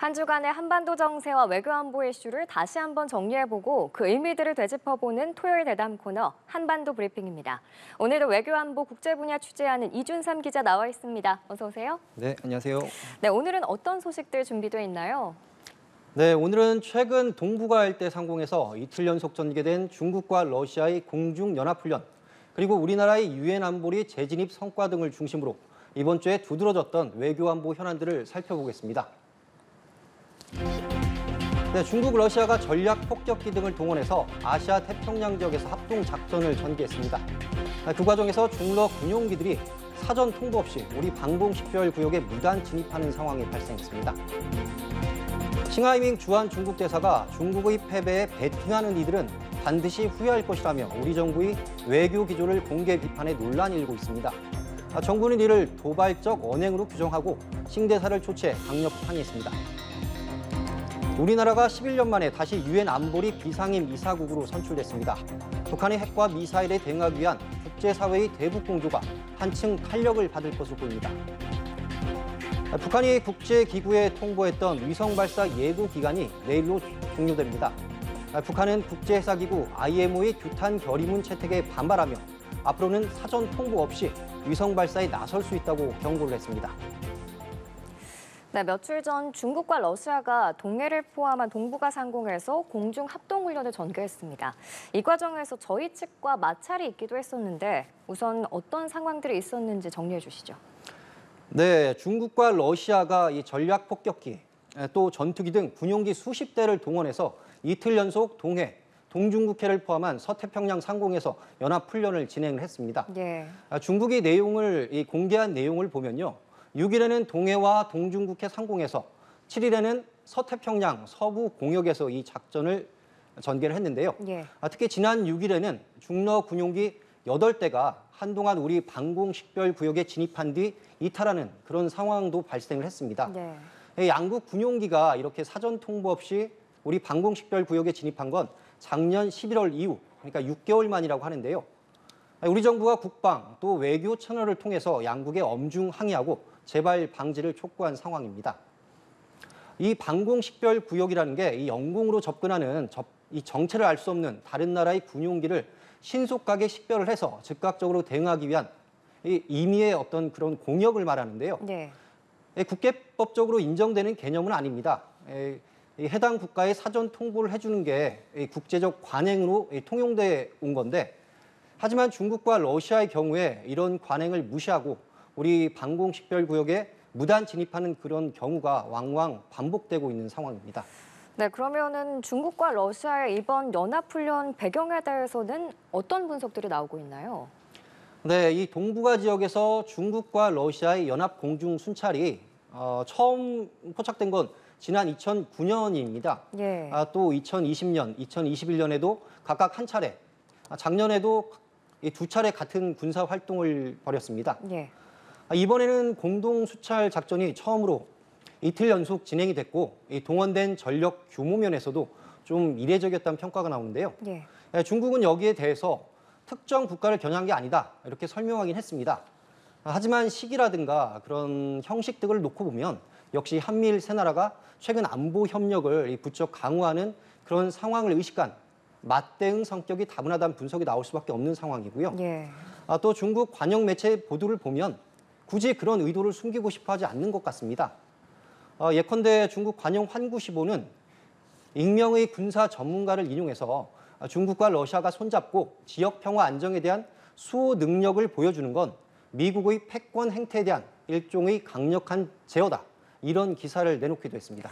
한 주간의 한반도 정세와 외교 안보 이슈를 다시 한번 정리해보고 그 의미들을 되짚어보는 토요일 대담 코너 한반도 브리핑입니다. 오늘도 외교 안보 국제 분야 취재하는 이준삼 기자 나와 있습니다. 어서 오세요. 네, 안녕하세요. 네, 오늘은 어떤 소식들 준비되어 있나요? 네, 오늘은 최근 동북아 일대 상공에서 이틀 연속 전개된 중국과 러시아의 공중연합훈련, 그리고 우리나라의 유엔 안보리 재진입 성과 등을 중심으로 이번 주에 두드러졌던 외교 안보 현안들을 살펴보겠습니다. 네, 중국, 러시아가 전략 폭격기 등을 동원해서 아시아 태평양 지역에서 합동 작전을 전개했습니다. 그 과정에서 중러 군용기들이 사전 통보 없이 우리 방공식별 구역에 무단 진입하는 상황이 발생했습니다. 싱하이밍 주한 중국 대사가 중국의 패배에 베팅하는 이들은 반드시 후회할 것이라며 우리 정부의 외교 기조를 공개 비판해 논란이 일고 있습니다. 정부는 이를 도발적 언행으로 규정하고 싱 대사를 초치해 강력히 항의했습니다. 우리나라가 11년 만에 다시 유엔 안보리 비상임 이사국으로 선출됐습니다. 북한의 핵과 미사일에 대응하기 위한 국제사회의 대북 공조가 한층 탄력을 받을 것으로 보입니다. 북한이 국제기구에 통보했던 위성 발사 예고 기간이 내일로 종료됩니다. 북한은 국제해사기구 IMO의 규탄 결의문 채택에 반발하며 앞으로는 사전 통보 없이 위성 발사에 나설 수 있다고 경고를 했습니다. 네, 며칠 전 중국과 러시아가 동해를 포함한 동북아 상공에서 공중 합동훈련을 전개했습니다. 이 과정에서 저희 측과 마찰이 있기도 했었는데 우선 어떤 상황들이 있었는지 정리해 주시죠. 네, 중국과 러시아가 이 전략 폭격기, 또 전투기 등 군용기 수십 대를 동원해서 이틀 연속 동해, 동중국해를 포함한 서태평양 상공에서 연합훈련을 진행을 했습니다. 예. 중국이 공개한 내용을 보면요. 6일에는 동해와 동중국해 상공에서, 7일에는 서태평양 서부 공역에서 이 작전을 전개를 했는데요. 예. 특히 지난 6일에는 중러 군용기 8대가 한동안 우리 방공식별 구역에 진입한 뒤 이탈하는 그런 상황도 발생을 했습니다. 네. 양국 군용기가 이렇게 사전 통보 없이 우리 방공식별 구역에 진입한 건 작년 11월 이후, 그러니까 6개월 만이라고 하는데요. 우리 정부가 국방 또 외교 채널을 통해서 양국에 엄중 항의하고 재발 방지를 촉구한 상황입니다. 이 방공식별 구역이라는 게 이 영공으로 접근하는 이 정체를 알 수 없는 다른 나라의 군용기를 신속하게 식별을 해서 즉각적으로 대응하기 위한 이 임의의 어떤 그런 공역을 말하는데요. 네. 국제법적으로 인정되는 개념은 아닙니다. 해당 국가에 사전 통보를 해주는 게 국제적 관행으로 통용돼 온 건데, 하지만 중국과 러시아의 경우에 이런 관행을 무시하고 우리 방공식별 구역에 무단 진입하는 그런 경우가 왕왕 반복되고 있는 상황입니다. 네, 그러면은 중국과 러시아의 이번 연합훈련 배경에 대해서는 어떤 분석들이 나오고 있나요? 네, 이 동북아 지역에서 중국과 러시아의 연합 공중 순찰이 처음 포착된 건 지난 2009년입니다. 예. 또 2020년, 2021년에도 각각 한 차례, 작년에도 이 두 차례 같은 군사 활동을 벌였습니다. 예. 이번에는 공동 수찰 작전이 처음으로 이틀 연속 진행이 됐고, 이 동원된 전력 규모 면에서도 좀 이례적이었다는 평가가 나오는데요. 예. 중국은 여기에 대해서 특정 국가를 겨냥한 게 아니다, 이렇게 설명하긴 했습니다. 하지만 시기라든가 그런 형식 등을 놓고 보면 역시 한미일 세 나라가 최근 안보 협력을 부쩍 강화하는 그런 상황을 의식한 맞대응 성격이 다분하다는 분석이 나올 수밖에 없는 상황이고요. 예. 또 중국 관영 매체 보도를 보면 굳이 그런 의도를 숨기고 싶어 하지 않는 것 같습니다. 예컨대 중국 관영 환구시보는 익명의 군사 전문가를 인용해서 중국과 러시아가 손잡고 지역 평화 안정에 대한 수호 능력을 보여주는 건 미국의 패권 행태에 대한 일종의 강력한 제어다, 이런 기사를 내놓기도 했습니다.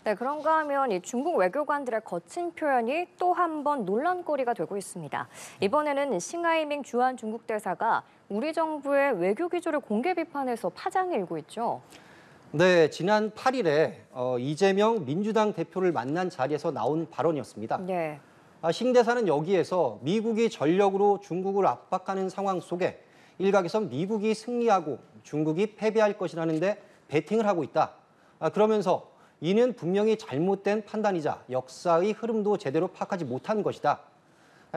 네, 그런가 하면 이 중국 외교관들의 거친 표현이 또 한 번 논란거리가 되고 있습니다. 이번에는 싱하이밍 주한 중국 대사가 우리 정부의 외교 기조를 공개 비판해서 파장이 일고 있죠. 네, 지난 8일에 이재명 민주당 대표를 만난 자리에서 나온 발언이었습니다. 네. 싱 대사는 여기에서 미국이 전력으로 중국을 압박하는 상황 속에 일각에선 미국이 승리하고 중국이 패배할 것이라는데 베팅을 하고 있다. 그러면서 이는 분명히 잘못된 판단이자 역사의 흐름도 제대로 파악하지 못한 것이다.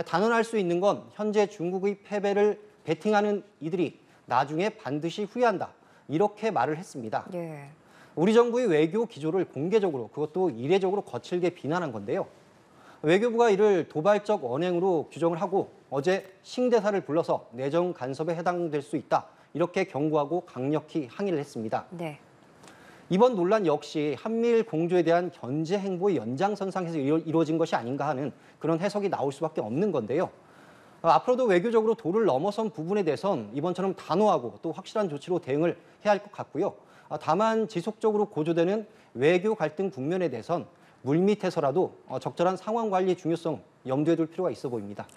단언할 수 있는 건 현재 중국의 패배를 베팅하는 이들이 나중에 반드시 후회한다, 이렇게 말을 했습니다. 예. 우리 정부의 외교 기조를 공개적으로 그것도 이례적으로 거칠게 비난한 건데요. 외교부가 이를 도발적 언행으로 규정을 하고 어제 싱대사를 불러서 내정 간섭에 해당될 수 있다. 이렇게 경고하고 강력히 항의를 했습니다. 네. 이번 논란 역시 한미일 공조에 대한 견제 행보의 연장선상에서 이루어진 것이 아닌가 하는 그런 해석이 나올 수밖에 없는 건데요. 앞으로도 외교적으로 도를 넘어선 부분에 대해선 이번처럼 단호하고 또 확실한 조치로 대응을 해야 할 것 같고요. 다만 지속적으로 고조되는 외교 갈등 국면에 대해선 물밑에서라도 적절한 상황 관리 중요성 염두에 둘 필요가 있어 보입니다.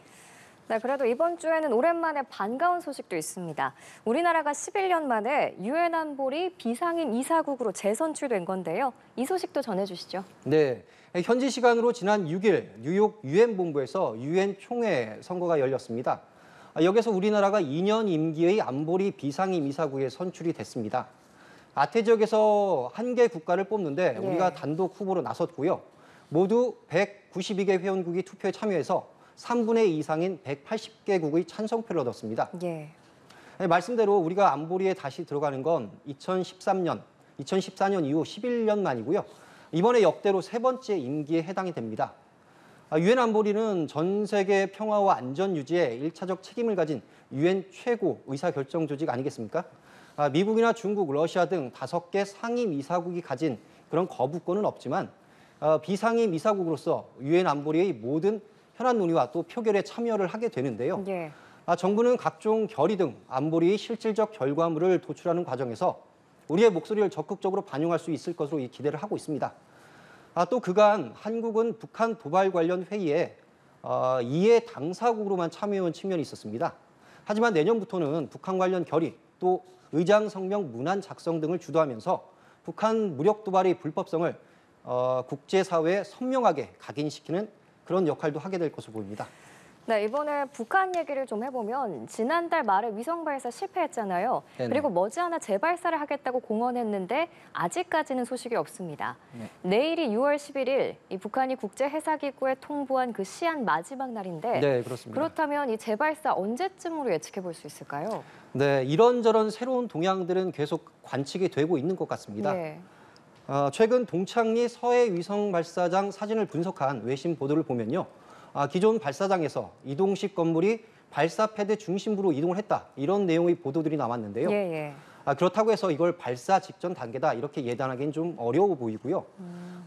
네, 그래도 이번 주에는 오랜만에 반가운 소식도 있습니다. 우리나라가 11년 만에 유엔 안보리 비상임 이사국으로 재선출된 건데요. 이 소식도 전해주시죠. 네, 현지 시간으로 지난 6일 뉴욕 유엔 본부에서 유엔 총회 선거가 열렸습니다. 여기서 우리나라가 2년 임기의 안보리 비상임 이사국에 선출이 됐습니다. 아태 지역에서 한 개 국가를 뽑는데 우리가 단독 후보로 나섰고요. 모두 192개 회원국이 투표에 참여해서 3분의 2 이상인 180개국의 찬성표를 얻었습니다. 예. 말씀대로 우리가 안보리에 다시 들어가는 건 2014년 이후 11년 만이고요. 이번에 역대로 세 번째 임기에 해당이 됩니다. 유엔 안보리는 전 세계 평화와 안전 유지에 일차적 책임을 가진 유엔 최고 의사결정 조직 아니겠습니까? 미국이나 중국, 러시아 등 5개 상임 이사국이 가진 그런 거부권은 없지만 비상임 이사국으로서 유엔 안보리의 모든 현안 논의와 또 표결에 참여를 하게 되는데요. 예. 정부는 각종 결의 등 안보리의 실질적 결과물을 도출하는 과정에서 우리의 목소리를 적극적으로 반영할 수 있을 것으로 기대를 하고 있습니다. 또 그간 한국은 북한 도발 관련 회의에 이해 당사국으로만 참여해온 측면이 있었습니다. 하지만 내년부터는 북한 관련 결의 또 의장 성명 문안 작성 등을 주도하면서 북한 무력 도발의 불법성을 국제사회에 선명하게 각인시키는 그런 역할도 하게 될 것으로 보입니다. 네, 이번에 북한 얘기를 좀 해보면 지난달 말에 위성 발사 실패했잖아요. 네네. 그리고 머지않아 재발사를 하겠다고 공언했는데 아직까지는 소식이 없습니다. 네. 내일이 6월 11일 이 북한이 국제해사기구에 통보한 그 시한 마지막 날인데 네, 그렇습니다. 그렇다면 이 재발사 언제쯤으로 예측해 볼 수 있을까요? 네, 이런저런 새로운 동향들은 계속 관측이 되고 있는 것 같습니다. 네. 최근 동창리 서해 위성 발사장 사진을 분석한 외신 보도를 보면요. 기존 발사장에서 이동식 건물이 발사 패드 중심부로 이동을 했다. 이런 내용의 보도들이 나왔는데요. 예. 그렇다고 해서 이걸 발사 직전 단계다. 이렇게 예단하기는 좀 어려워 보이고요.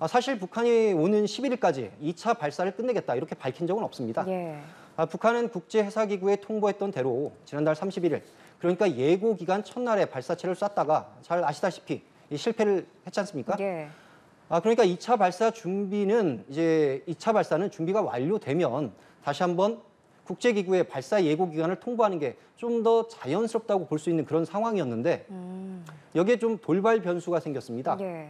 사실 북한이 오는 11일까지 2차 발사를 끝내겠다. 이렇게 밝힌 적은 없습니다. 예. 북한은 국제해사기구에 통보했던 대로 지난달 31일, 그러니까 예고 기간 첫날에 발사체를 쐈다가 잘 아시다시피 실패를 했지 않습니까? 예. 그러니까 2차 발사 준비는 이제 2차 발사는 준비가 완료되면 다시 한번 국제기구의 발사 예고 기간을 통보하는 게 좀 더 자연스럽다고 볼 수 있는 그런 상황이었는데 여기에 좀 돌발 변수가 생겼습니다. 예.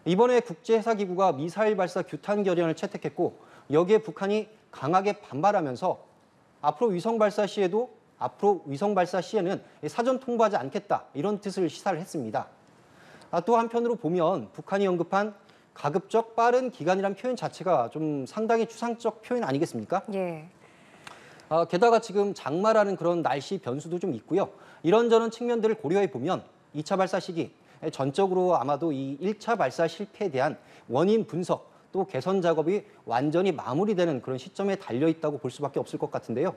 이번에 국제해사기구가 미사일 발사 규탄 결의안을 채택했고 여기에 북한이 강하게 반발하면서 앞으로 위성 발사 시에는 사전 통보하지 않겠다 이런 뜻을 시사를 했습니다. 또 한편으로 보면 북한이 언급한 가급적 빠른 기간이란 표현 자체가 좀 상당히 추상적 표현 아니겠습니까? 예. 게다가 지금 장마라는 그런 날씨 변수도 좀 있고요. 이런저런 측면들을 고려해 보면 2차 발사 시기, 전적으로 아마도 이 1차 발사 실패에 대한 원인 분석 또 개선 작업이 완전히 마무리되는 그런 시점에 달려 있다고 볼 수밖에 없을 것 같은데요.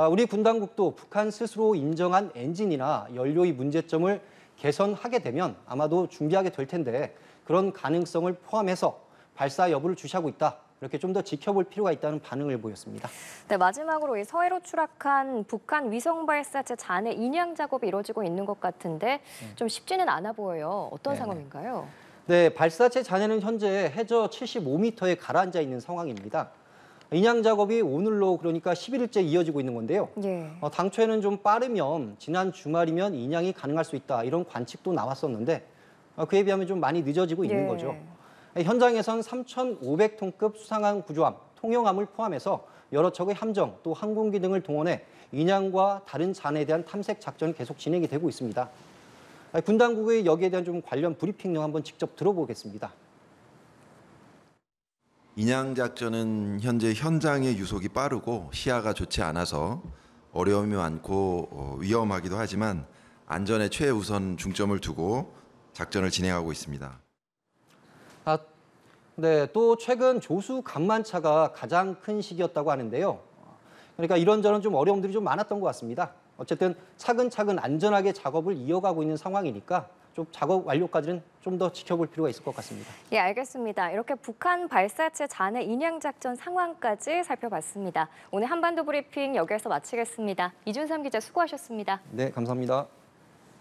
우리 군 당국도 북한 스스로 인정한 엔진이나 연료의 문제점을 개선하게 되면 아마도 준비하게 될 텐데 그런 가능성을 포함해서 발사 여부를 주시하고 있다. 이렇게 좀 더 지켜볼 필요가 있다는 반응을 보였습니다. 네, 마지막으로 이 서해로 추락한 북한 위성 발사체 잔해 인양 작업이 이루어지고 있는 것 같은데 좀 쉽지는 않아 보여요. 어떤 상황인가요? 네, 발사체 잔해는 현재 해저 75m에 가라앉아 있는 상황입니다. 인양 작업이 오늘로 그러니까 11일째 이어지고 있는 건데요. 예. 당초에는 좀 빠르면 지난 주말이면 인양이 가능할 수 있다 이런 관측도 나왔었는데 그에 비하면 좀 많이 늦어지고 있는 거죠. 현장에선 3,500톤급 수상한 구조함, 통영함을 포함해서 여러 척의 함정 또 항공기 등을 동원해 인양과 다른 잔해에 대한 탐색 작전이 계속 진행이 되고 있습니다. 군 당국의 여기에 대한 좀 관련 브리핑 한번 직접 들어보겠습니다. 인양 작전은 현재 현장의 유속이 빠르고 시야가 좋지 않아서 어려움이 많고 위험하기도 하지만 안전에 최우선 중점을 두고 작전을 진행하고 있습니다. 네, 또 최근 조수 간만차가 가장 큰 시기였다고 하는데요. 그러니까 이런저런 좀 어려움들이 좀 많았던 것 같습니다. 어쨌든 차근차근 안전하게 작업을 이어가고 있는 상황이니까 좀 작업 완료까지는 좀 더 지켜볼 필요가 있을 것 같습니다. 예, 알겠습니다. 이렇게 북한 발사체 잔해 인양 작전 상황까지 살펴봤습니다. 오늘 한반도 브리핑 여기에서 마치겠습니다. 이준삼 기자 수고하셨습니다. 네, 감사합니다.